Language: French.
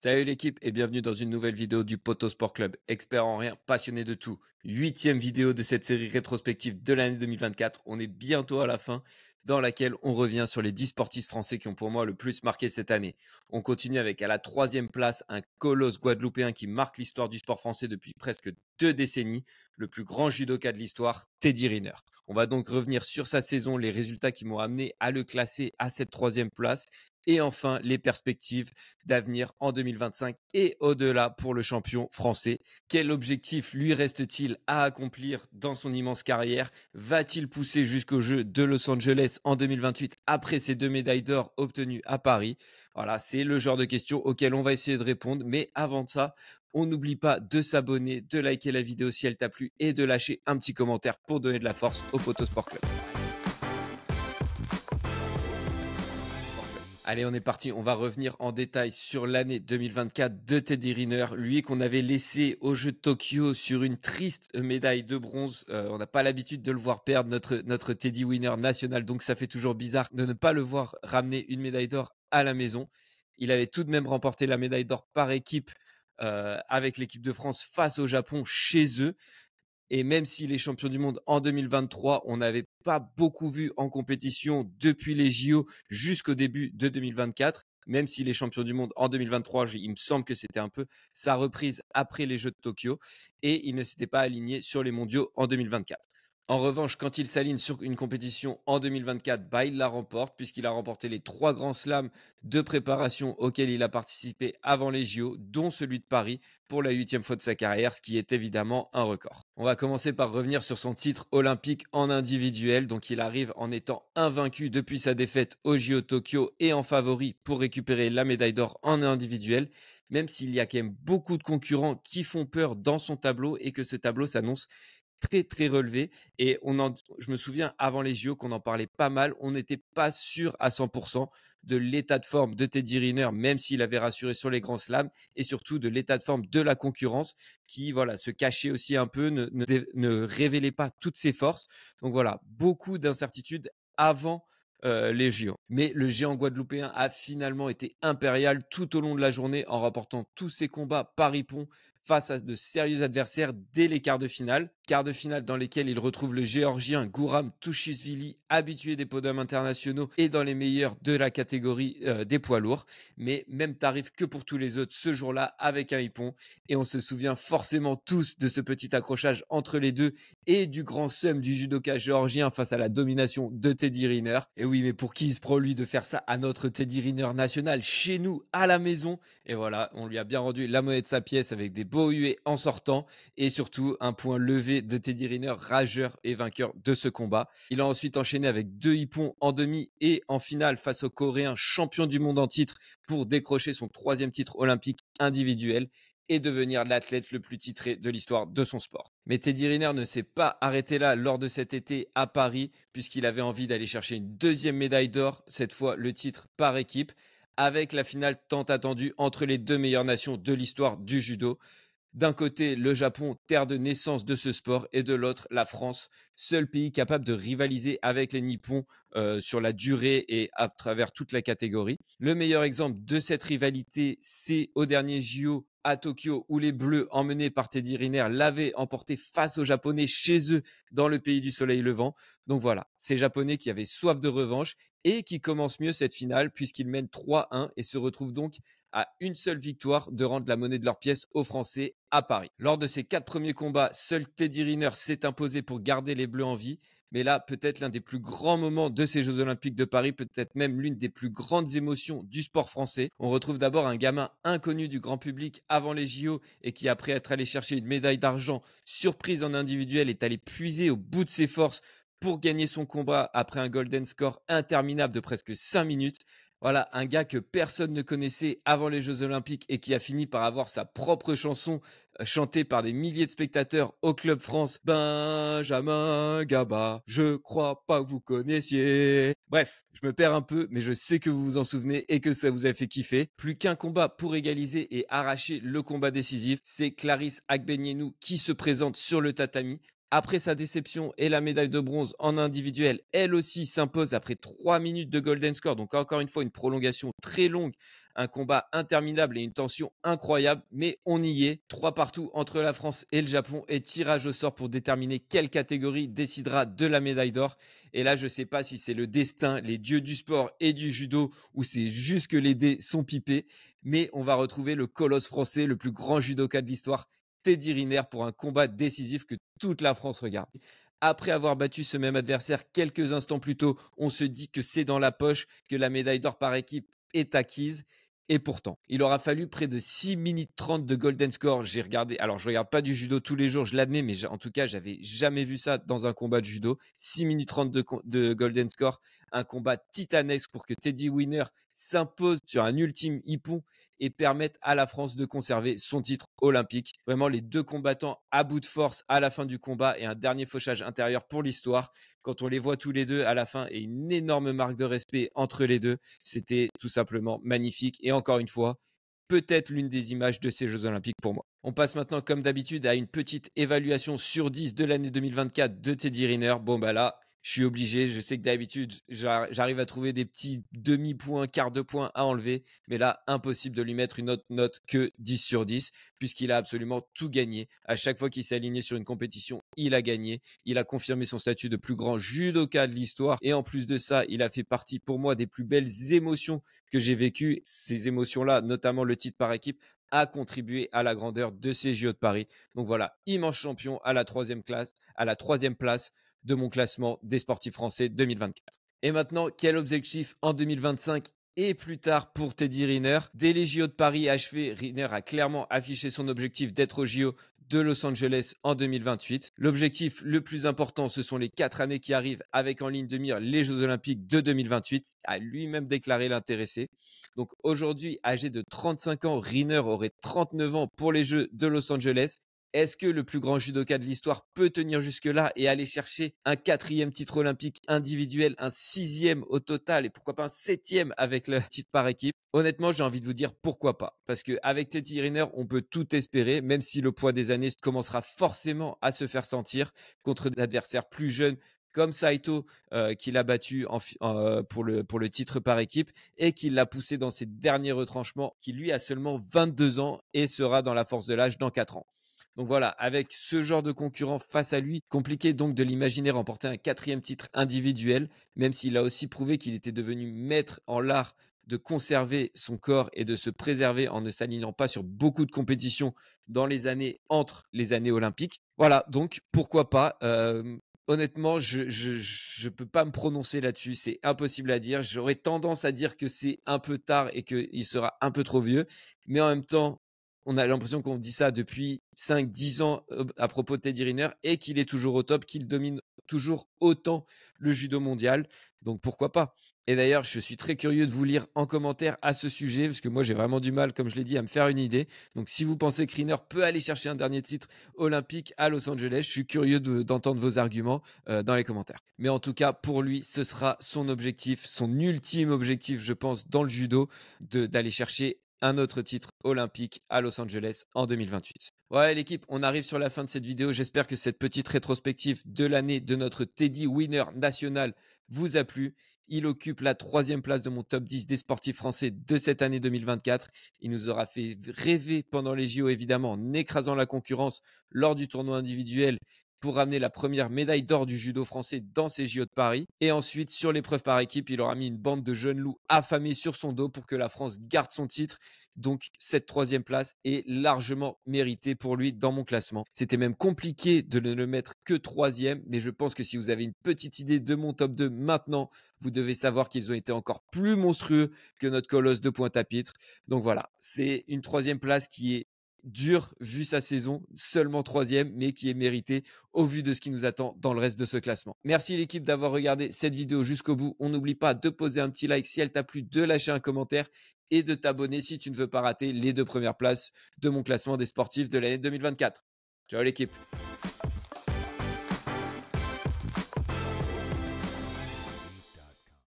Salut l'équipe et bienvenue dans une nouvelle vidéo du Poto Sport Club, expert en rien, passionné de tout. 8e vidéo de cette série rétrospective de l'année 2024. On est bientôt à la fin, dans laquelle on revient sur les 10 sportifs français qui ont pour moi le plus marqué cette année. On continue avec à la 3e place un colosse guadeloupéen qui marque l'histoire du sport français depuis presque 2 décennies, le plus grand judoka de l'histoire, Teddy Riner. On va donc revenir sur sa saison, les résultats qui m'ont amené à le classer à cette 3e place. Et enfin, les perspectives d'avenir en 2025 et au-delà pour le champion français. Quel objectif lui reste-t-il à accomplir dans son immense carrière? Va-t-il pousser jusqu'aux Jeux de Los Angeles en 2028 après ses 2 médailles d'or obtenues à Paris? Voilà, c'est le genre de questions auxquelles on va essayer de répondre. Mais avant de ça, on n'oublie pas de s'abonner, de liker la vidéo si elle t'a plu et de lâcher un petit commentaire pour donner de la force au Poto Sport Club. Allez, on est parti. On va revenir en détail sur l'année 2024 de Teddy Riner. Lui qu'on avait laissé aux Jeux de Tokyo sur une triste médaille de bronze. On n'a pas l'habitude de le voir perdre, notre Teddy Winner national. Donc ça fait toujours bizarre de ne pas le voir ramener une médaille d'or à la maison. Il avait tout de même remporté la médaille d'or par équipe avec l'équipe de France face au Japon chez eux. Et même s'il est champion du monde en 2023, on n'avait pas beaucoup vu en compétition depuis les JO jusqu'au début de 2024. Même s'il est champion du monde en 2023, il me semble que c'était un peu sa reprise après les Jeux de Tokyo. Et il ne s'était pas aligné sur les mondiaux en 2024. En revanche, quand il s'aligne sur une compétition en 2024, il la remporte puisqu'il a remporté les 3 grands slams de préparation auxquels il a participé avant les JO, dont celui de Paris pour la 8e fois de sa carrière, ce qui est évidemment un record. On va commencer par revenir sur son titre olympique en individuel. Donc il arrive en étant invaincu depuis sa défaite au JO Tokyo et en favori pour récupérer la médaille d'or en individuel, même s'il y a quand même beaucoup de concurrents qui font peur dans son tableau et que ce tableau s'annonce très très relevé. Et je me souviens avant les JO qu'on en parlait pas mal. On n'était pas sûr à 100% de l'état de forme de Teddy Riner, même s'il avait rassuré sur les grands slams, et surtout de l'état de forme de la concurrence qui se cachait aussi un peu, ne révélait pas toutes ses forces. Donc voilà, beaucoup d'incertitudes avant les JO. Mais le géant guadeloupéen a finalement été impérial tout au long de la journée en remportant tous ses combats par ippon face à de sérieux adversaires dès les quarts de finale. Quarts de finale dans lesquels il retrouve le géorgien Guram Tushishvili, habitué des podiums internationaux et dans les meilleurs de la catégorie des poids lourds. Mais même tarif que pour tous les autres ce jour-là avec un ippon. Et on se souvient forcément tous de ce petit accrochage entre les deux et du grand seum du judoka géorgien face à la domination de Teddy Riner. Et oui, mais pour qui il se prend lui de faire ça à notre Teddy Riner national, chez nous, à la maison? Et voilà, on lui a bien rendu la monnaie de sa pièce avec des beaux huées en sortant et surtout un point levé de Teddy Riner, rageur et vainqueur de ce combat. Il a ensuite enchaîné avec 2 hippons en demi et en finale face au Coréen champion du monde en titre pour décrocher son 3e titre olympique individuel et devenir l'athlète le plus titré de l'histoire de son sport. Mais Teddy Riner ne s'est pas arrêté là lors de cet été à Paris, puisqu'il avait envie d'aller chercher une 2e médaille d'or, cette fois le titre par équipe, avec la finale tant attendue entre les 2 meilleures nations de l'histoire du judo. D'un côté, le Japon, terre de naissance de ce sport, et de l'autre, la France, seul pays capable de rivaliser avec les Nippons sur la durée et à travers toute la catégorie. Le meilleur exemple de cette rivalité, c'est au dernier JO à Tokyo, où les Bleus, emmenés par Teddy Riner, l'avaient emporté face aux Japonais chez eux, dans le pays du soleil levant. Donc voilà, ces Japonais qui avaient soif de revanche et qui commencent mieux cette finale, puisqu'ils mènent 3-1 et se retrouvent donc à une seule victoire de rendre la monnaie de leur pièce aux Français à Paris. Lors de ses 4 premiers combats, seul Teddy Riner s'est imposé pour garder les Bleus en vie. Mais là, peut-être l'un des plus grands moments de ces Jeux Olympiques de Paris, peut-être même l'une des plus grandes émotions du sport français. On retrouve d'abord un gamin inconnu du grand public avant les JO et qui, après être allé chercher une médaille d'argent surprise en individuel, est allé puiser au bout de ses forces pour gagner son combat après un golden score interminable de presque 5 minutes. Voilà, un gars que personne ne connaissait avant les Jeux Olympiques et qui a fini par avoir sa propre chanson chantée par des milliers de spectateurs au Club France. Benjamin Gaba, je crois pas que vous connaissiez. Bref, je me perds un peu, mais je sais que vous vous en souvenez et que ça vous a fait kiffer. Plus qu'un combat pour égaliser et arracher le combat décisif, c'est Clarisse Agbenienou qui se présente sur le tatami. Après sa déception et la médaille de bronze en individuel, elle aussi s'impose après 3 minutes de golden score. Donc encore une fois, une prolongation très longue, Un combat interminable et une tension incroyable, mais on y est. 3 partout entre la France et le Japon et tirage au sort pour déterminer quelle catégorie décidera de la médaille d'or. Et là, je ne sais pas si c'est le destin, les dieux du sport et du judo ou c'est juste que les dés sont pipés, mais on va retrouver le colosse français, le plus grand judoka de l'histoire, Teddy Riner, pour un combat décisif que toute la France regarde. Après avoir battu ce même adversaire quelques instants plus tôt, on se dit que c'est dans la poche, que la médaille d'or par équipe est acquise. Et pourtant, il aura fallu près de 6 minutes 30 de golden score. J'ai regardé, alors je regarde pas du judo tous les jours, je l'admets, mais en tout cas, j'avais jamais vu ça dans un combat de judo. 6 minutes 30 de golden score, un combat titanesque pour que Teddy Riner s'impose sur un ultime hippon et permette à la France de conserver son titre olympique. Vraiment, les deux combattants à bout de force à la fin du combat et un dernier fauchage intérieur pour l'histoire. Quand on les voit tous les deux à la fin et une énorme marque de respect entre les deux, c'était tout simplement magnifique. Et encore une fois, peut-être l'une des images de ces Jeux Olympiques pour moi. On passe maintenant, comme d'habitude, à une petite évaluation sur 10 de l'année 2024 de Teddy Riner. Bon, bah là, je suis obligé. Je sais que d'habitude, j'arrive à trouver des petits demi-points, quart de points à enlever. Mais là, impossible de lui mettre une autre note que 10 sur 10, puisqu'il a absolument tout gagné. À chaque fois qu'il s'est aligné sur une compétition, il a gagné. Il a confirmé son statut de plus grand judoka de l'histoire. Et en plus de ça, il a fait partie pour moi des plus belles émotions que j'ai vécues. Ces émotions-là, notamment le titre par équipe, a contribué à la grandeur de ces JO de Paris. Donc voilà, immense champion à la troisième place de mon classement des sportifs français 2024. Et maintenant, quel objectif en 2025 et plus tard pour Teddy Riner? Dès les JO de Paris achevés, Riner a clairement affiché son objectif d'être aux JO de Los Angeles en 2028. L'objectif le plus important, ce sont les 4 années qui arrivent avec en ligne de mire les Jeux Olympiques de 2028, a lui-même déclaré l'intéressé. Donc aujourd'hui, âgé de 35 ans, Riner aurait 39 ans pour les Jeux de Los Angeles. Est-ce que le plus grand judoka de l'histoire peut tenir jusque-là et aller chercher un 4e titre olympique individuel, un 6e au total et pourquoi pas un 7e avec le titre par équipe? Honnêtement, j'ai envie de vous dire pourquoi pas. Parce qu'avec Teddy Riner, on peut tout espérer, même si le poids des années commencera forcément à se faire sentir contre d'adversaires plus jeunes comme Saito, qu'il a battu pour le titre par équipe et qui l'a poussé dans ses derniers retranchements, qui lui a seulement 22 ans et sera dans la force de l'âge dans 4 ans. Donc voilà, avec ce genre de concurrent face à lui, compliqué donc de l'imaginer remporter un 4e titre individuel, même s'il a aussi prouvé qu'il était devenu maître en l'art de conserver son corps et de se préserver en ne s'alignant pas sur beaucoup de compétitions dans les années entre les années olympiques. Voilà, donc pourquoi pas. Honnêtement, je peux pas me prononcer là-dessus, c'est impossible à dire. J'aurais tendance à dire que c'est un peu tard et qu'il sera un peu trop vieux, mais en même temps, on a l'impression qu'on dit ça depuis 5-10 ans à propos de Teddy Riner et qu'il est toujours au top, qu'il domine toujours autant le judo mondial. Donc pourquoi pas? Et d'ailleurs, je suis très curieux de vous lire en commentaire à ce sujet parce que moi j'ai vraiment du mal, comme je l'ai dit, à me faire une idée. Donc si vous pensez que Riner peut aller chercher un dernier titre olympique à Los Angeles, je suis curieux d'entendre vos arguments dans les commentaires. Mais en tout cas, pour lui, ce sera son objectif, son ultime objectif, je pense, dans le judo, d'aller chercher un autre titre olympique à Los Angeles en 2028. Ouais, l'équipe, on arrive sur la fin de cette vidéo. J'espère que cette petite rétrospective de l'année de notre Teddy Winner national vous a plu. Il occupe la 3e place de mon top 10 des sportifs français de cette année 2024. Il nous aura fait rêver pendant les JO, évidemment, en écrasant la concurrence lors du tournoi individuel pour ramener la première médaille d'or du judo français dans ces JO de Paris. Et ensuite, sur l'épreuve par équipe, il aura mis une bande de jeunes loups affamés sur son dos pour que la France garde son titre. Donc, cette 3e place est largement méritée pour lui dans mon classement. C'était même compliqué de ne le mettre que 3e, mais je pense que si vous avez une petite idée de mon top 2 maintenant, vous devez savoir qu'ils ont été encore plus monstrueux que notre colosse de Pointe-à-Pitre. Donc voilà, c'est une 3e place qui est dur vu sa saison, seulement 3e, mais qui est mérité au vu de ce qui nous attend dans le reste de ce classement. Merci l'équipe d'avoir regardé cette vidéo jusqu'au bout. On n'oublie pas de poser un petit like si elle t'a plu, de lâcher un commentaire et de t'abonner si tu ne veux pas rater les 2 premières places de mon classement des sportifs de l'année 2024. Ciao l'équipe.